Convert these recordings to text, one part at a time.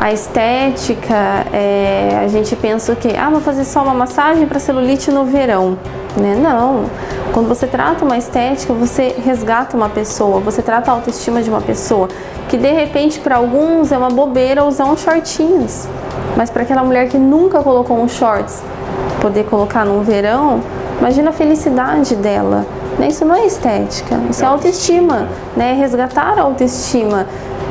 A estética, a gente pensa que vou fazer só uma massagem para celulite no verão, né? Não, quando você trata uma estética, você resgata uma pessoa, você trata a autoestima de uma pessoa, que de repente para alguns é uma bobeira usar uns shortinhos, mas para aquela mulher que nunca colocou um shorts, poder colocar no verão, imagina a felicidade dela, né? Isso não é estética, isso é autoestima, né? Resgatar a autoestima.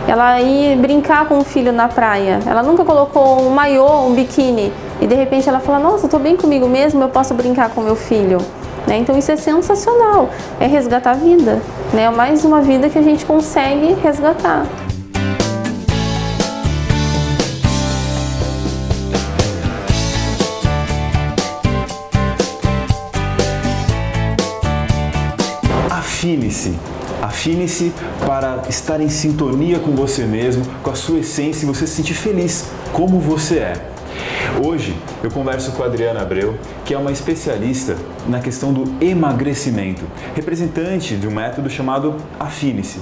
Ela ir brincar com o filho na praia, ela nunca colocou um maiô, um biquíni, e de repente ela fala, nossa, eu tô bem comigo mesmo, eu posso brincar com meu filho, né? Então isso é sensacional, é resgatar a vida, né? É mais uma vida que a gente consegue resgatar. Afine-se. Afine-se para estar em sintonia com você mesmo, com a sua essência e você se sentir feliz como você é. Hoje eu converso com a Adriana Abreu, que é uma especialista na questão do emagrecimento, representante de um método chamado Afine-se.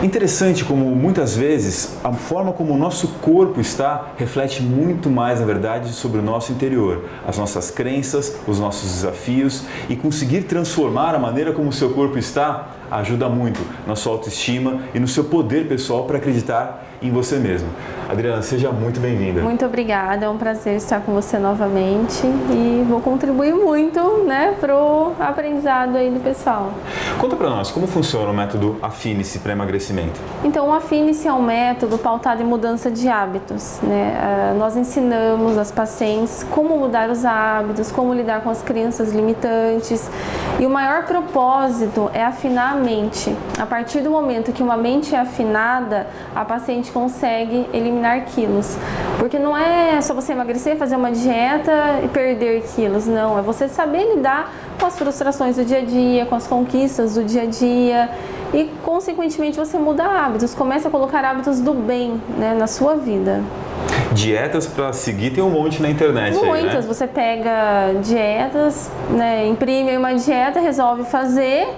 Interessante como muitas vezes a forma como o nosso corpo está reflete muito mais, na verdade, sobre o nosso interior, as nossas crenças, os nossos desafios, e conseguir transformar a maneira como o seu corpo está ajuda muito na sua autoestima e no seu poder pessoal para acreditar em você mesmo. Adriana, seja muito bem-vinda. Muito obrigada, é um prazer estar com você novamente e vou contribuir muito, né, pro aprendizado aí do pessoal. Conta para nós, como funciona o método Afine-se para emagrecimento? Então, o Afine-se é um método pautado em mudança de hábitos, né? Nós ensinamos as pacientes como mudar os hábitos, como lidar com as crenças limitantes, e o maior propósito é afinar a mente. A partir do momento que uma mente é afinada, a paciente consegue eliminar quilos. Porque não é só você emagrecer, fazer uma dieta e perder quilos, não. É você saber lidar com as frustrações do dia a dia, com as conquistas do dia a dia e, consequentemente, você muda hábitos, começa a colocar hábitos do bem, né, na sua vida. Dietas para seguir tem um monte na internet. Muitas, aí, né? Você pega dietas, né, imprime uma dieta, resolve fazer.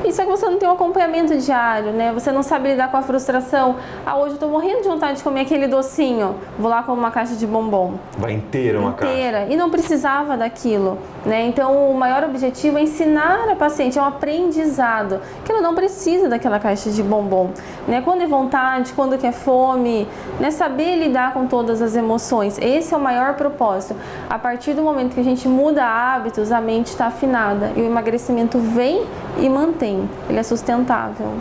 Isso é que você não tem um acompanhamento diário, né? Você não sabe lidar com a frustração. Hoje eu tô morrendo de vontade de comer aquele docinho. Vou lá com uma caixa de bombom. Vai inteira uma caixa. E não precisava daquilo, né? Então o maior objetivo é ensinar a paciente, é um aprendizado, que ela não precisa daquela caixa de bombom, né? Quando é vontade, quando quer fome, né? Saber lidar com todas as emoções. Esse é o maior propósito. A partir do momento que a gente muda hábitos, a mente está afinada e o emagrecimento vem e mantém. Ele é sustentável.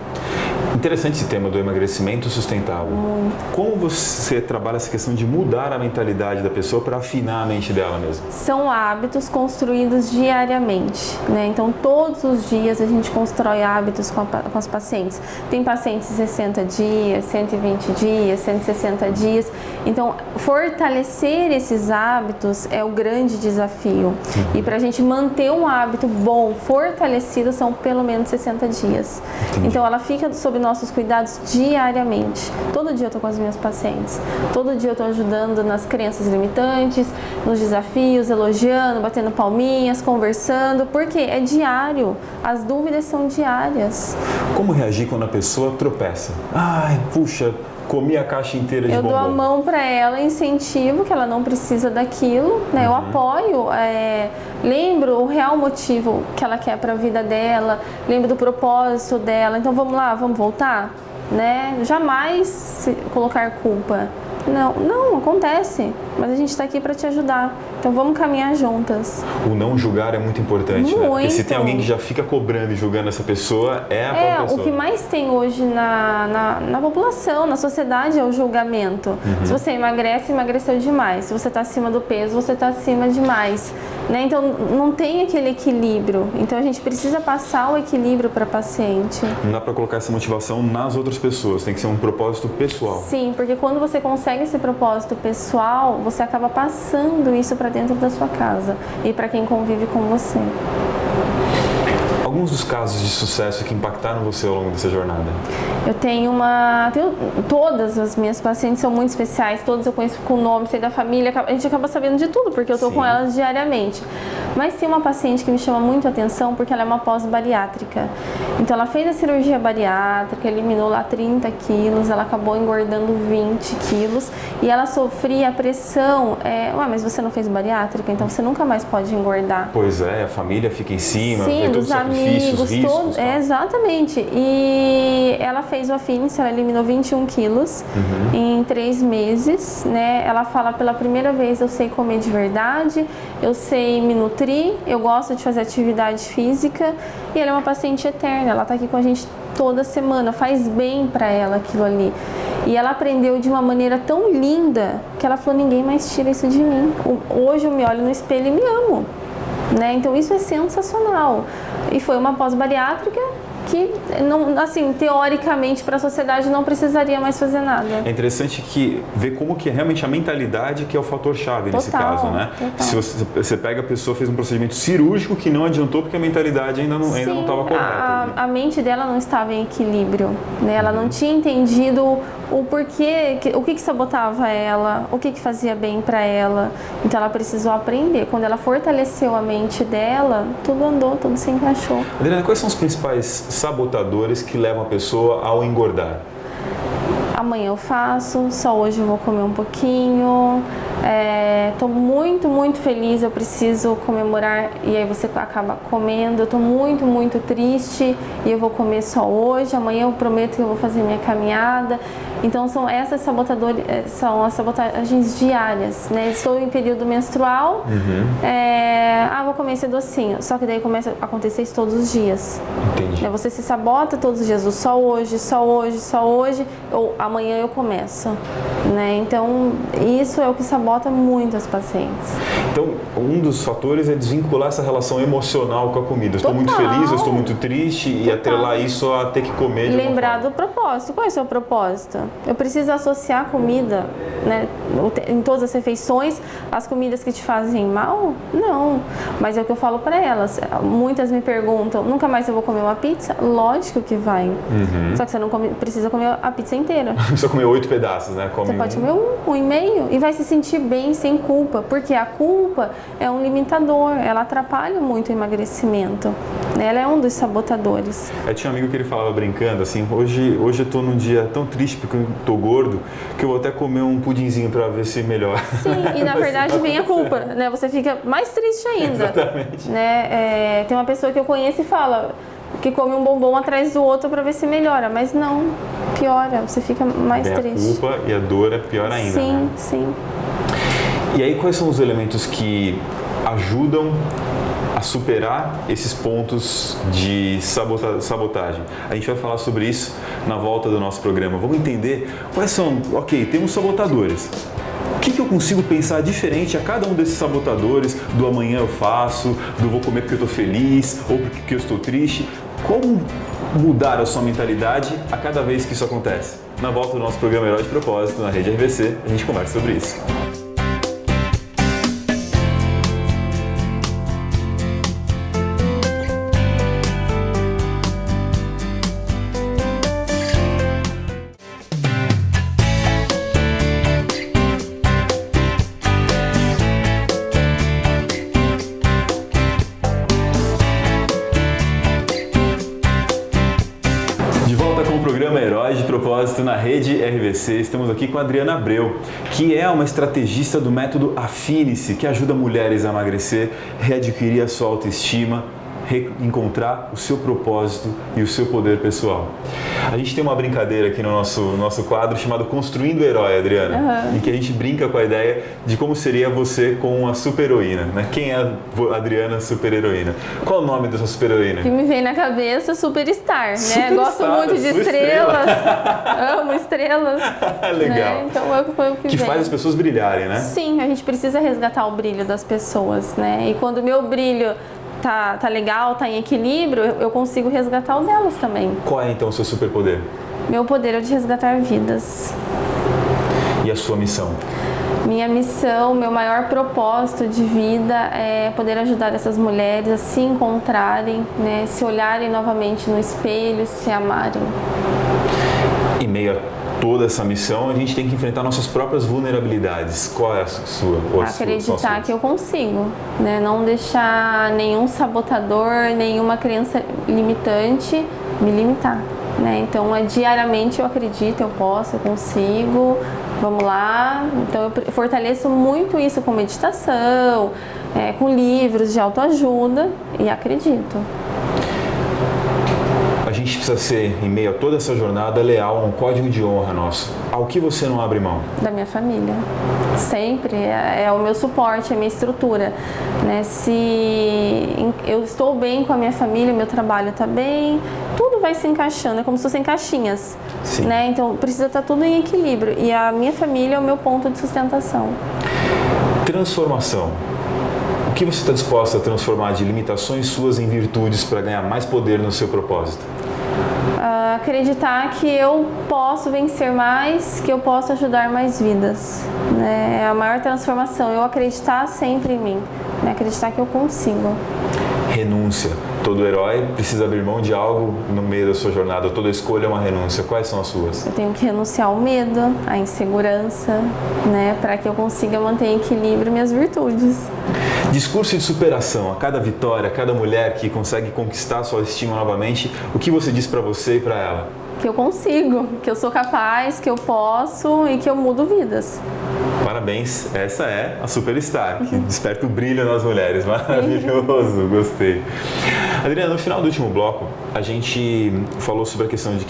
Interessante esse tema do emagrecimento sustentável. Muito. Como você trabalha essa questão de mudar a mentalidade da pessoa para afinar a mente dela mesmo? São hábitos construídos diariamente, né? Então, todos os dias a gente constrói hábitos com as pacientes. Tem pacientes de 60 dias, 120 dias, 160 dias. Então, fortalecer esses hábitos é o grande desafio. E para a gente manter um hábito bom, fortalecido, são pelo menos 60 dias. Entendi. Então, ela fica sob nossos cuidados diariamente. Todo dia eu estou com as minhas pacientes. Todo dia eu estou ajudando nas crenças limitantes, nos desafios, elogiando, batendo palminhas, conversando, porque é diário. As dúvidas são diárias. Como reagir quando a pessoa tropeça? Ai, puxa, comi a caixa inteira de bombom. Eu dou a mão para ela, incentivo que ela não precisa daquilo, né? Eu apoio, lembro o real motivo que ela quer para a vida dela, lembro do propósito dela. Então vamos lá, vamos voltar, né? Jamais colocar culpa. Não acontece, mas a gente está aqui para te ajudar. Então vamos caminhar juntas. O não julgar é muito importante, muito. Né? Porque se tem alguém que já fica cobrando e julgando essa pessoa, é a própria pessoa. O que mais tem hoje na população, na sociedade, é o julgamento. Se você emagrece, emagreceu demais. Se você está acima do peso, você está acima demais. Né? Então não tem aquele equilíbrio. Então a gente precisa passar o equilíbrio para a paciente. Não dá para colocar essa motivação nas outras pessoas, tem que ser um propósito pessoal. Sim, porque quando você consegue esse propósito pessoal, você acaba passando isso para dentro da sua casa e para quem convive com você. alguns dos casos de sucesso que impactaram você ao longo dessa jornada. Eu tenho todas as minhas pacientes são muito especiais, todas eu conheço com o nome, sei da família, a gente acaba sabendo de tudo, porque eu tô com elas diariamente. Mas tem uma paciente que me chama muito a atenção, porque ela é uma pós-bariátrica. Então ela fez a cirurgia bariátrica, eliminou lá 30 quilos, ela acabou engordando 20 quilos e ela sofria a pressão, mas você não fez bariátrica, então você nunca mais pode engordar. Pois é, a família fica em cima, sim, dos amigos, riscos, exatamente. E ela fez o Affinity, ela eliminou 21 quilos em 3 meses, né? Ela fala, pela primeira vez eu sei comer de verdade, eu sei me nutrir, eu gosto de fazer atividade física e ela é uma paciente eterna, ela tá aqui com a gente toda semana, faz bem pra ela aquilo ali. E ela aprendeu de uma maneira tão linda que ela falou, ninguém mais tira isso de mim. Hoje eu me olho no espelho e me amo, né? Então isso é sensacional. E foi uma pós-bariátrica que, não, assim, teoricamente para a sociedade não precisaria mais fazer nada. É interessante ver como que é realmente a mentalidade que é o fator chave nesse caso, né? Se você pega a pessoa, fez um procedimento cirúrgico que não adiantou porque a mentalidade ainda não estava correta. A mente dela não estava em equilíbrio, né? Ela não tinha entendido o porquê, o que sabotava ela, o que fazia bem para ela. Então ela precisou aprender. Quando ela fortaleceu a mente dela, tudo andou, tudo se encaixou. Adriana, quais são os principais sabotadores que levam a pessoa ao engordar? Amanhã eu faço, só hoje eu vou comer um pouquinho, tô muito feliz, eu preciso comemorar e aí você acaba comendo. Eu tô muito triste e eu vou comer só hoje, amanhã eu prometo que eu vou fazer minha caminhada. Então são essas são as sabotagens diárias, né? Estou em período menstrual, vou comer esse docinho, só que daí começa a acontecer isso todos os dias. Entendi. Você se sabota todos os dias, só hoje, ou amanhã eu começo, né? Então isso é o que sabota muito as pacientes. Então um dos fatores é desvincular essa relação emocional com a comida. Eu estou muito feliz, eu estou muito triste e atrelar isso a ter que comer de uma Lembrar do propósito. Qual é o seu propósito? Eu preciso associar a comida, né, em todas as refeições, as comidas que te fazem mal? Não. Mas é o que eu falo para elas. Muitas me perguntam, nunca mais eu vou comer uma pizza? Lógico que vai. Só que você não precisa comer a pizza inteira. Precisa comer 8 pedaços, né? Você pode comer um e meio e vai se sentir bem, sem culpa. Porque a culpa é um limitador, ela atrapalha muito o emagrecimento. Ela é um dos sabotadores. Eu tinha um amigo que ele falava brincando assim, hoje eu tô num dia tão triste porque eu tô gordo, que eu vou até comer um pudinzinho para ver se melhora. Sim, e na verdade vem a culpa, né? Você fica mais triste ainda. Exatamente. Né? Tem uma pessoa que eu conheço e fala que come um bombom atrás do outro para ver se melhora, mas não, piora, você fica mais triste. A culpa e a dor é pior ainda, sim, né? Sim. E aí quais são os elementos que ajudam a superar esses pontos de sabotagem? A gente vai falar sobre isso na volta do nosso programa. Vamos entender quais são, temos sabotadores. O que eu consigo pensar diferente a cada um desses sabotadores, do amanhã eu faço, do vou comer porque eu estou feliz ou porque eu estou triste? Como mudar a sua mentalidade a cada vez que isso acontece? Na volta do nosso programa Herói de Propósito, na Rede RVC, a gente conversa sobre isso. Na Rede RVC, estamos aqui com a Adriana Abreu, que é uma estrategista do método Affinity, que ajuda mulheres a emagrecer, readquirir a sua autoestima, reencontrar o seu propósito e o seu poder pessoal. A gente tem uma brincadeira aqui no nosso quadro chamado Construindo o Herói, Adriana, em que a gente brinca com a ideia de como seria você com uma super-heroína, né? Quem é a Adriana super-heroína? Qual o nome dessa super-heroína? Que me vem na cabeça, Superstar, né? Gosto muito de estrelas, amo estrelas. Legal. Né? Então foi o que vem. Faz as pessoas brilharem, né? Sim, a gente precisa resgatar o brilho das pessoas, né? E quando o meu brilho tá legal, tá em equilíbrio, eu consigo resgatar o delas também. Qual é então o seu superpoder? Meu poder é de resgatar vidas. E a sua missão? Minha missão, meu maior propósito de vida é poder ajudar essas mulheres a se encontrarem, né, se olharem novamente no espelho, se amarem. Em meio a toda essa missão, a gente tem que enfrentar nossas próprias vulnerabilidades. Qual é a sua? Acreditar que eu consigo, né? Não deixar nenhum sabotador, nenhuma crença limitante me limitar, né? Então, diariamente eu acredito, eu posso, eu consigo, vamos lá. Então, eu fortaleço muito isso com meditação, com livros de autoajuda e acredito. A gente precisa ser, em meio a toda essa jornada, leal a um código de honra nosso. Ao que você não abre mão? Da minha família. Sempre. É o meu suporte, é a minha estrutura. Né? Se eu estou bem com a minha família, meu trabalho está bem, tudo vai se encaixando. É como se fossem caixinhas. Sim. Né? Então, precisa estar tudo em equilíbrio. E a minha família é o meu ponto de sustentação. Transformação. O que você está disposta a transformar de limitações suas em virtudes para ganhar mais poder no seu propósito? Acreditar que eu posso vencer mais, que eu posso ajudar mais vidas. Né? É a maior transformação, eu acreditar sempre em mim, né? Acreditar que eu consigo. Renúncia. Todo herói precisa abrir mão de algo no meio da sua jornada. Toda escolha é uma renúncia. Quais são as suas? Eu tenho que renunciar ao medo, à insegurança, né? Para que eu consiga manter em equilíbrio minhas virtudes. Discurso de superação. A cada vitória, a cada mulher que consegue conquistar sua estima novamente, o que você diz para você e para ela? Que eu consigo, que eu sou capaz, que eu posso e que eu mudo vidas. Parabéns, essa é a Superstar, que desperta o brilho nas mulheres. Maravilhoso, gostei. Adriana, no final do último bloco, a gente falou sobre a questão de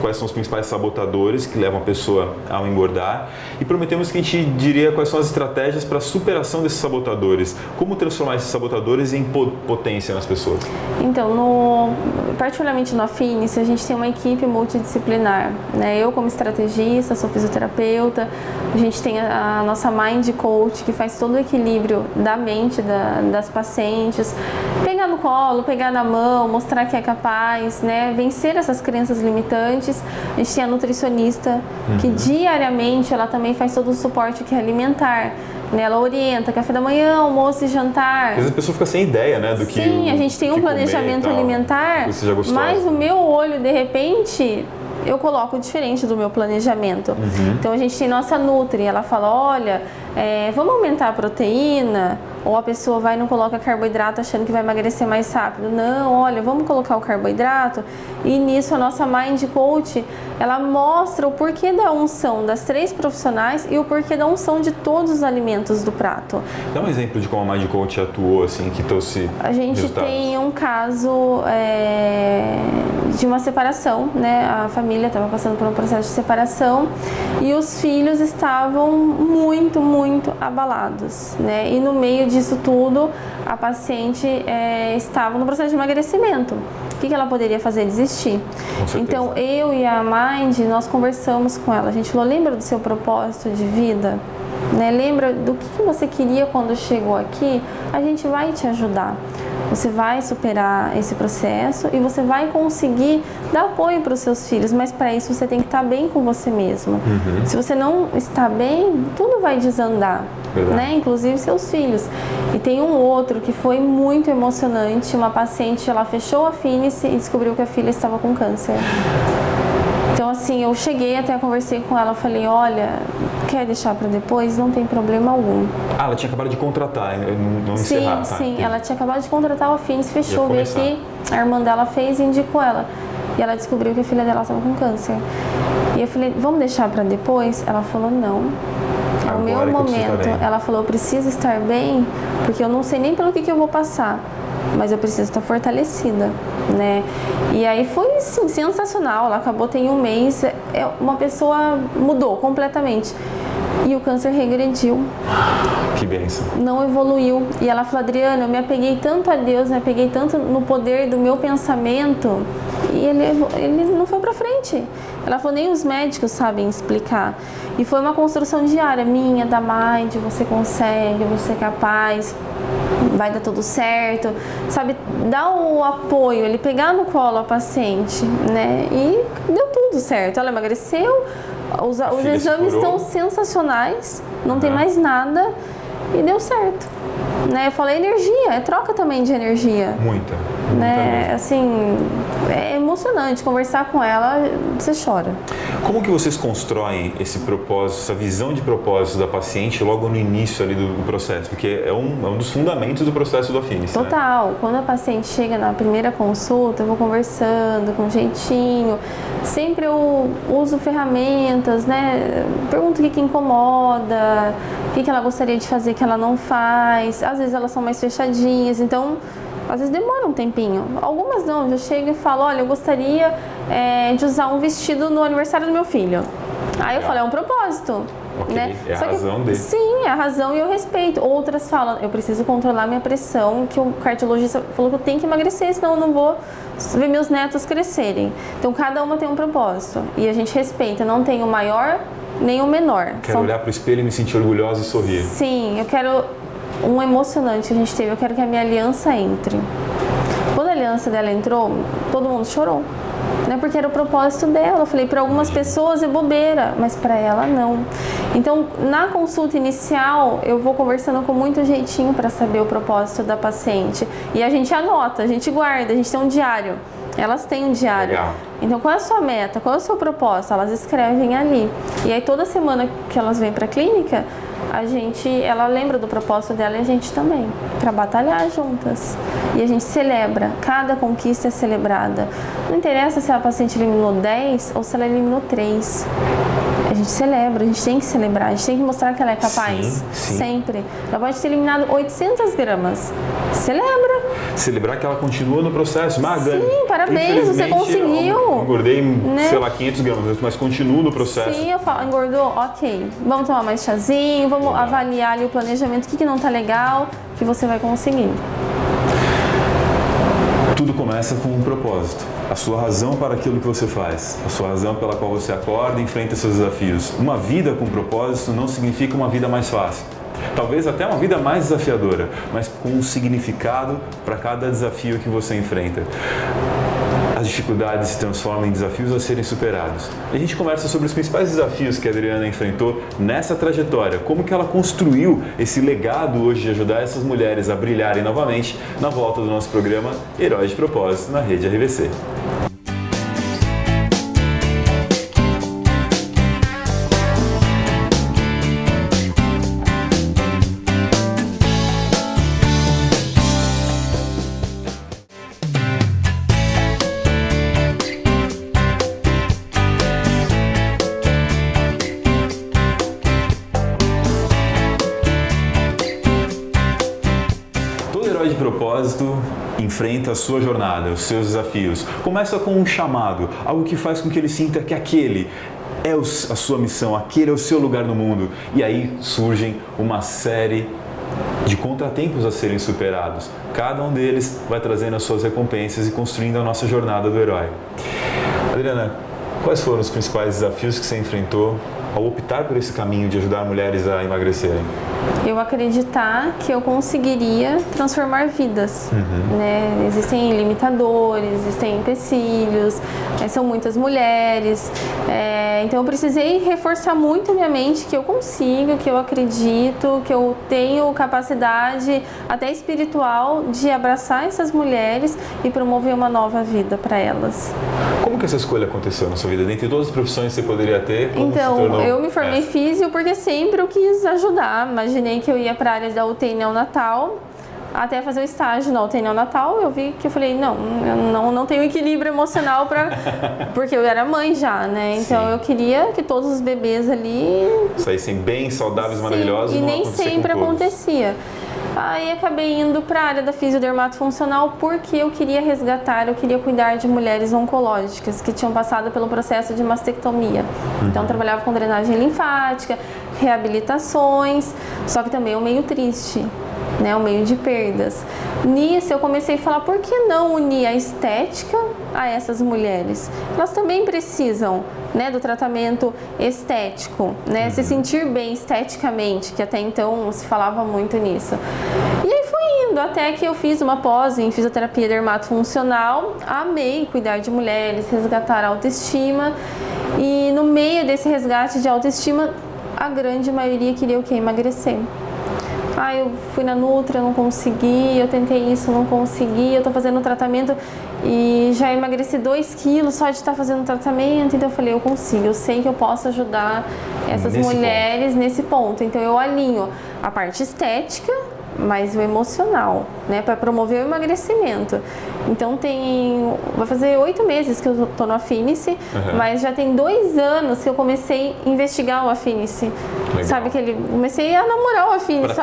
quais são os principais sabotadores que levam a pessoa a engordar e prometemos que a gente diria quais são as estratégias para a superação desses sabotadores. Como transformar esses sabotadores em potência nas pessoas? Então, particularmente no Affinis, a gente tem uma equipe multidisciplinar. Né? Eu, como estrategista, sou fisioterapeuta, a gente tem a nossa Mind Coach, que faz todo o equilíbrio da mente das pacientes, pegar no colo, pegar na mão, mostrar que é capaz, né? Vencer essas crenças limitantes. A gente tem a nutricionista, que diariamente ela também faz todo o suporte que é alimentar. Né? Ela orienta café da manhã, almoço e jantar. Às vezes a pessoa fica sem ideia, né, do que Sim, a gente tem um planejamento alimentar, mas o meu olho, de repente, eu coloco diferente do meu planejamento. Então a gente tem nossa Nutri, ela fala, olha, vamos aumentar a proteína, ou a pessoa vai e não coloca carboidrato achando que vai emagrecer mais rápido. Não, olha, vamos colocar o carboidrato. E nisso a nossa Mind Coach, ela mostra o porquê da unção das 3 profissionais e o porquê da unção de todos os alimentos do prato. Dá um exemplo de como a Mind Coach atuou, assim, que trouxe A gente resultados. tem um caso de uma separação, né? A família estava passando por um processo de separação e os filhos estavam muito, muito abalados, né? E no meio disso tudo, a paciente estava no processo de emagrecimento. O que ela poderia fazer? Desistir. Então, eu e a Mind, nós conversamos com ela. A gente falou, lembra do seu propósito de vida? Né? Lembra do que você queria quando chegou aqui? A gente vai te ajudar. Você vai superar esse processo e você vai conseguir dar apoio para os seus filhos, mas para isso você tem que estar bem com você mesmo. Se você não está bem, tudo vai desandar, né? Inclusive seus filhos. E tem um outro que foi muito emocionante, uma paciente, ela fechou a Affinis e descobriu que a filha estava com câncer. Então, assim, eu cheguei até, conversei com ela, falei, olha, quer deixar para depois? Não tem problema algum. Ah, ela tinha acabado de contratar, não encerrar. Sim, ela tinha acabado de contratar o Affinis, fechou, veio aqui, a irmã dela fez e indicou ela. E ela descobriu que a filha dela estava com câncer. E eu falei, vamos deixar para depois? Ela falou, não. É o meu momento. Ela falou, eu preciso estar bem, porque eu não sei nem pelo que eu vou passar. Mas eu preciso estar fortalecida, né? E aí foi, sim, sensacional. Ela acabou, tem um mês, uma pessoa mudou completamente. E o câncer regrediu. Que bênção. Não evoluiu. E ela falou, Adriana, eu me apeguei tanto a Deus, me apeguei tanto no poder do meu pensamento, e ele não foi pra frente. Ela falou, nem os médicos sabem explicar. E foi uma construção diária, minha, da Mind, você consegue, você é capaz, vai dar tudo certo, sabe, dar o apoio, ele pegar no colo a paciente, né, e deu tudo certo, ela emagreceu, Os filha se exames curou? estão sensacionais, não tem mais nada e deu certo. Né? Eu falei energia, é troca também de energia. Muita Né? mesmo. Assim, é emocionante conversar com ela, você chora. Como que vocês constroem esse propósito, essa visão de propósito da paciente logo no início ali do processo? Porque é um dos fundamentos do processo do Affinis, né? Total. Quando a paciente chega na primeira consulta, eu vou conversando com jeitinho. Sempre eu uso ferramentas, né? Pergunto o que incomoda, o que ela gostaria de fazer que ela não faz. Às vezes elas são mais fechadinhas, então às vezes demora um tempinho. Algumas não, eu já chego e falo, olha, eu gostaria de usar um vestido no aniversário do meu filho. Aí eu falo, é um propósito. Ok, Né? é a Só que, razão dele. sim, é a razão e eu respeito. Outras falam, eu preciso controlar minha pressão, que o cardiologista falou que eu tenho que emagrecer, senão eu não vou ver meus netos crescerem. Então cada uma tem um propósito e a gente respeita, não tem o maior nem o menor. Quero olhar para o espelho e me sentir orgulhosa e sorrir. Sim, eu quero um emocionante que a gente teve, eu quero que a minha aliança entre. Quando a aliança dela entrou, todo mundo chorou. Né? Porque era o propósito dela. Eu falei, para algumas pessoas é bobeira, mas para ela não. Então, na consulta inicial, eu vou conversando com muito jeitinho para saber o propósito da paciente. E a gente anota, a gente guarda, a gente tem um diário. Elas têm um diário. Legal. Então, qual é a sua meta? Qual é o seu propósito? Elas escrevem ali. E aí, toda semana que elas vêm para a clínica, ela lembra do propósito dela e a gente também, para batalhar juntas. E a gente celebra, cada conquista é celebrada. Não interessa se a paciente eliminou 10 ou se ela eliminou 3. A gente celebra, a gente tem que celebrar, a gente tem que mostrar que ela é capaz. Sim. Sempre. Ela pode ter eliminado 800 gramas. Celebra. Celebrar que ela continua no processo. Sim, parabéns, você conseguiu. Eu engordei, né? sei lá, 500 gramas, mas continuo no processo. Sim, eu falo, engordou? Ok. Vamos tomar mais chazinho, vamos Legal. avaliar ali o planejamento, o que não tá legal, que você vai conseguir. Tudo começa com um propósito. A sua razão para aquilo que você faz. A sua razão pela qual você acorda e enfrenta seus desafios. Uma vida com propósito não significa uma vida mais fácil. Talvez até uma vida mais desafiadora, mas com um significado para cada desafio que você enfrenta. As dificuldades se transformam em desafios a serem superados. E a gente conversa sobre os principais desafios que a Adriana enfrentou nessa trajetória, como que ela construiu esse legado hoje de ajudar essas mulheres a brilharem novamente na volta do nosso programa Heróis de Propósito na Rede RVC. De propósito enfrenta a sua jornada, os seus desafios. Começa com um chamado, algo que faz com que ele sinta que aquele é a sua missão, aquele é o seu lugar no mundo. E aí surgem uma série de contratempos a serem superados. Cada um deles vai trazendo as suas recompensas e construindo a nossa jornada do herói. Adriana, quais foram os principais desafios que você enfrentou ao optar por esse caminho de ajudar mulheres a emagrecerem? Eu acreditar que eu conseguiria transformar vidas, né? Existem limitadores, existem empecilhos, são muitas mulheres, então eu precisei reforçar muito a minha mente que eu consigo, que eu acredito, que eu tenho capacidade até espiritual de abraçar essas mulheres e promover uma nova vida para elas. Como que essa escolha aconteceu na sua vida? Dentre todas as profissões que você poderia ter, como então, se tornou eu me formei físio porque sempre eu quis ajudar. Imaginei que eu ia para a área da UTI neonatal, até fazer o estágio na UTI neonatal, eu vi que eu falei, não, eu não tenho equilíbrio emocional porque eu era mãe já, né? Então eu queria que todos os bebês ali saíssem bem saudáveis, maravilhosos, e não nem acontecer sempre com todos. acontecia. Aí acabei indo para a área da fisiodermatofuncional porque eu queria resgatar, eu queria cuidar de mulheres oncológicas que tinham passado pelo processo de mastectomia. Então eu trabalhava com drenagem linfática, reabilitações, só que também é um meio triste, né, um meio de perdas. Nisso eu comecei a falar, por que não unir a estética a essas mulheres? Elas também precisam, né, do tratamento estético, né, se sentir bem esteticamente, que até então se falava muito nisso. E aí foi indo, até que eu fiz uma pós em fisioterapia dermatofuncional, amei cuidar de mulheres, resgatar a autoestima. E no meio desse resgate de autoestima, a grande maioria queria o quê? Emagrecer. Ah, eu fui na Nutra, não consegui, eu tentei isso, não consegui, eu tô fazendo tratamento e já emagreci 2 quilos só de estar fazendo tratamento. Então eu falei, eu consigo, eu sei que eu posso ajudar essas mulheres nesse ponto. Então eu alinho a parte estética, mas o emocional, né, para promover o emagrecimento. Então vai fazer 8 meses que eu tô no Afinice, mas já tem 2 anos que eu comecei a investigar o Afinice. Legal. Sabe que comecei a namorar o Afinice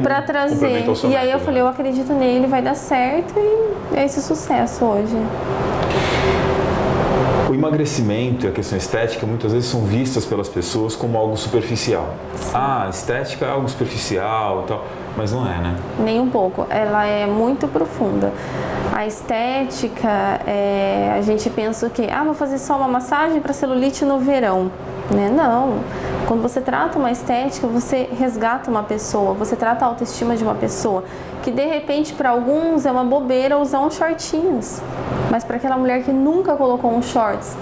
para trazer. E aí eu falei, eu acredito nele, vai dar certo e é esse sucesso hoje. O emagrecimento e a questão estética muitas vezes são vistas pelas pessoas como algo superficial. Sim. Ah, estética é algo superficial e tal, mas não é, né? Nem um pouco, ela é muito profunda. A estética, a gente pensa que, vou fazer só uma massagem para celulite no verão, né? Não. Quando você trata uma estética, você resgata uma pessoa, você trata a autoestima de uma pessoa, que de repente para alguns é uma bobeira usar uns shortinhos, mas para aquela mulher que nunca colocou um shorts,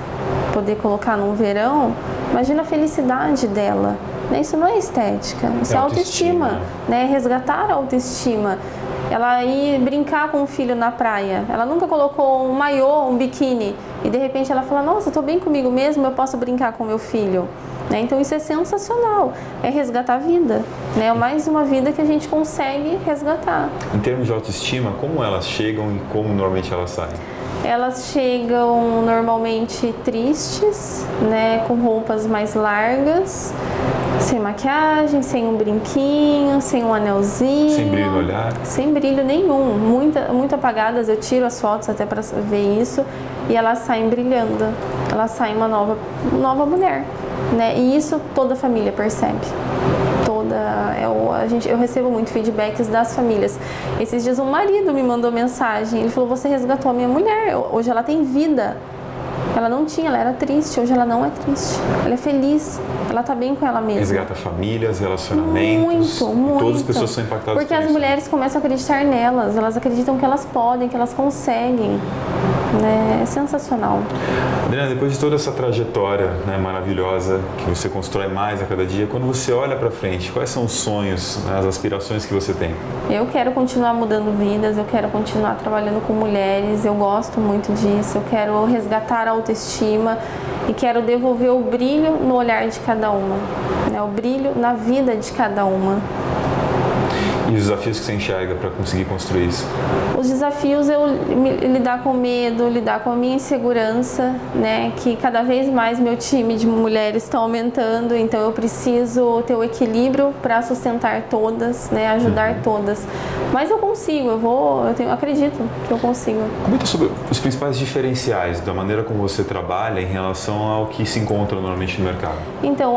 poder colocar no verão, imagina a felicidade dela. Isso não é estética, isso é autoestima, né? Resgatar a autoestima. Ela ir brincar com o filho na praia, ela nunca colocou um maiô, um biquíni, e de repente ela fala, nossa, estou bem comigo mesmo, eu posso brincar com meu filho. Então isso é sensacional, é resgatar a vida, né? É mais uma vida que a gente consegue resgatar. Em termos de autoestima, como elas chegam e como normalmente elas saem? Elas chegam normalmente tristes, né? Com roupas mais largas, sem maquiagem, sem um brinquinho, sem um anelzinho. Sem brilho no olhar? Sem brilho nenhum, muito apagadas. Eu tiro as fotos até para ver isso e elas saem brilhando. Elas saem uma nova mulher, né? E isso toda a família percebe. Eu recebo muito feedbacks das famílias. Esses dias um marido me mandou mensagem, ele falou, você resgatou a minha mulher, hoje ela tem vida. Ela não tinha, ela era triste, hoje ela não é triste. Ela é feliz, ela tá bem com ela mesma. Resgata famílias, relacionamentos. Muito. Todas as pessoas são impactadas porque as mulheres começam a acreditar nelas, elas acreditam que elas podem, que elas conseguem. Né? É sensacional. Adriana, depois de toda essa trajetória, né, maravilhosa, que você constrói mais a cada dia, quando você olha para frente, quais são os sonhos, né, as aspirações que você tem? Eu quero continuar mudando vidas, eu quero continuar trabalhando com mulheres, eu gosto muito disso, eu quero resgatar a autoestima e quero devolver o brilho no olhar de cada uma, né, o brilho na vida de cada uma. E os desafios que você enxerga para conseguir construir isso? Os desafios lidar com medo, lidar com a minha insegurança, né? Que cada vez mais meu time de mulheres está aumentando, então eu preciso ter o equilíbrio para sustentar todas, né? Ajudar todas. Mas eu consigo, eu acredito que eu consigo. Comenta sobre os principais diferenciais da maneira como você trabalha em relação ao que se encontra normalmente no mercado. Então,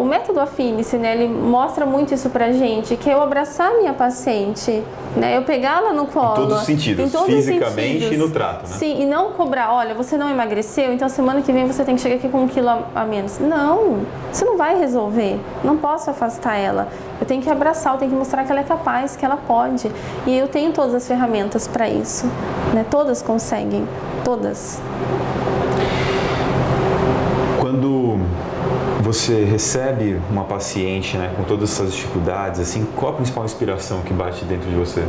o método Afinice, né? Ele mostra muito isso pra gente, que é eu abraçar a minha paciente, né? Eu pegá-la no colo. Em todos os sentidos, fisicamente e no trato, né? Sim, e não cobrar, olha, você não emagreceu, então semana que vem você tem que chegar aqui com 1 quilo a menos. Não, isso não vai resolver. Não posso afastar ela. Eu tenho que abraçar, eu tenho que mostrar que ela é capaz, que ela pode. E eu tenho todas as ferramentas para isso, né? Todas conseguem, todas. Quando você recebe uma paciente, né, com todas essas dificuldades, assim, qual a principal inspiração que bate dentro de você?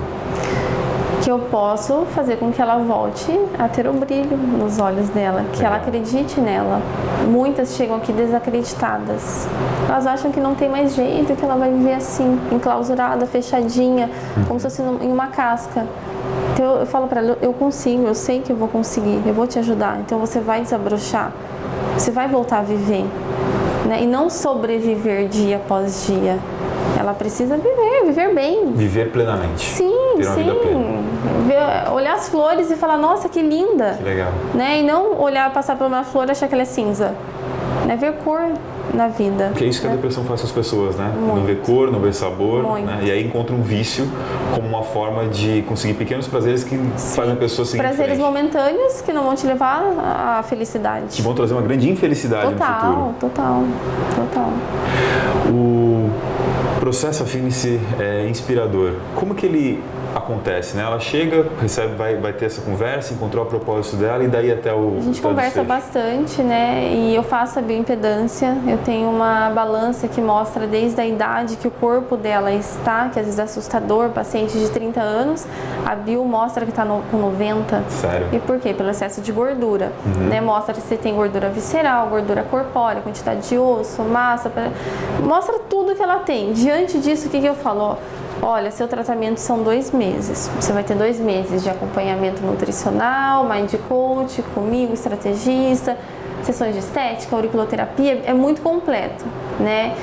Que eu posso fazer com que ela volte a ter o brilho nos olhos dela, que ela acredite nela. Muitas chegam aqui desacreditadas. Elas acham que não tem mais jeito, que ela vai viver assim, enclausurada, fechadinha, como se fosse em uma casca. Então eu falo para ela, eu consigo, eu sei que eu vou conseguir, eu vou te ajudar. Então você vai desabrochar, você vai voltar a viver, né? E não sobreviver dia após dia. Ela precisa viver bem. Viver plenamente. Sim, ter uma vida plena. Olhar as flores e falar, nossa, que linda. Que legal. Né? E não olhar, passar por uma flor e achar que ela é cinza. Né? Ver cor na vida. Porque é isso que a depressão faz com as pessoas, né? Muito. Não vê cor, não vê sabor, né? E aí encontra um vício como uma forma de conseguir pequenos prazeres que fazem a pessoa seguir prazeres momentâneos que não vão te levar à felicidade. Que vão trazer uma grande infelicidade no futuro. Total. O processo Afinice é inspirador. Como que ele acontece, né? Ela chega, recebe, vai ter essa conversa, encontrou o propósito dela e daí até o A gente conversa bastante, né? E eu faço a bioimpedância, eu tenho uma balança que mostra desde a idade que o corpo dela está, que às vezes é assustador, paciente de 30 anos, a bio mostra que está com 90. Sério? E por quê? Pelo excesso de gordura, né? Mostra se tem gordura visceral, gordura corpórea, quantidade de osso, massa, mostra tudo que ela tem. Diante disso, o que eu falo? Ó, olha, seu tratamento são 2 meses. Você vai ter 2 meses de acompanhamento nutricional, mind coach, comigo, estrategista, sessões de estética, auriculoterapia, é muito completo, né?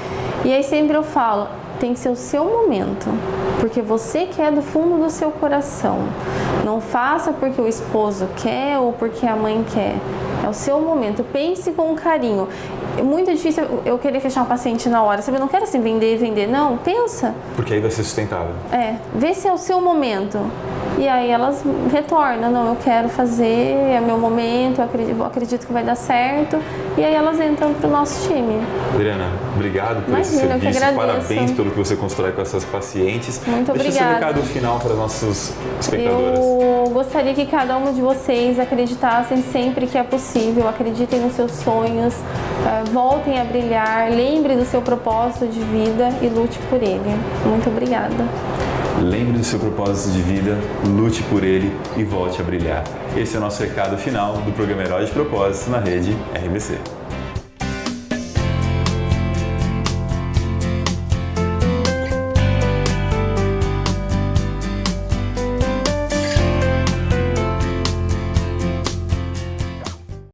E aí sempre eu falo, tem que ser o seu momento, porque você quer do fundo do seu coração. Não faça porque o esposo quer ou porque a mãe quer. É o seu momento. Pense com carinho. É muito difícil eu querer fechar um paciente na hora. Sabe? Eu não quero assim vender. Não, pensa. Porque aí vai ser sustentável. Vê se é o seu momento. E aí elas retornam. Não, eu quero fazer, é o meu momento, eu acredito que vai dar certo. E aí elas entram pro nosso time. Adriana, obrigado por esse serviço. Eu que agradeço. Parabéns pelo que você constrói com essas pacientes. Muito obrigada. Deixa o seu recado final para as nossas espectadoras. Eu gostaria que cada um de vocês acreditassem sempre que é possível, acreditem nos seus sonhos, voltem a brilhar, lembre do seu propósito de vida e lute por ele. Muito obrigada. Lembre do seu propósito de vida, lute por ele e volte a brilhar. Esse é o nosso recado final do programa Herói de Propósito na rede RBC.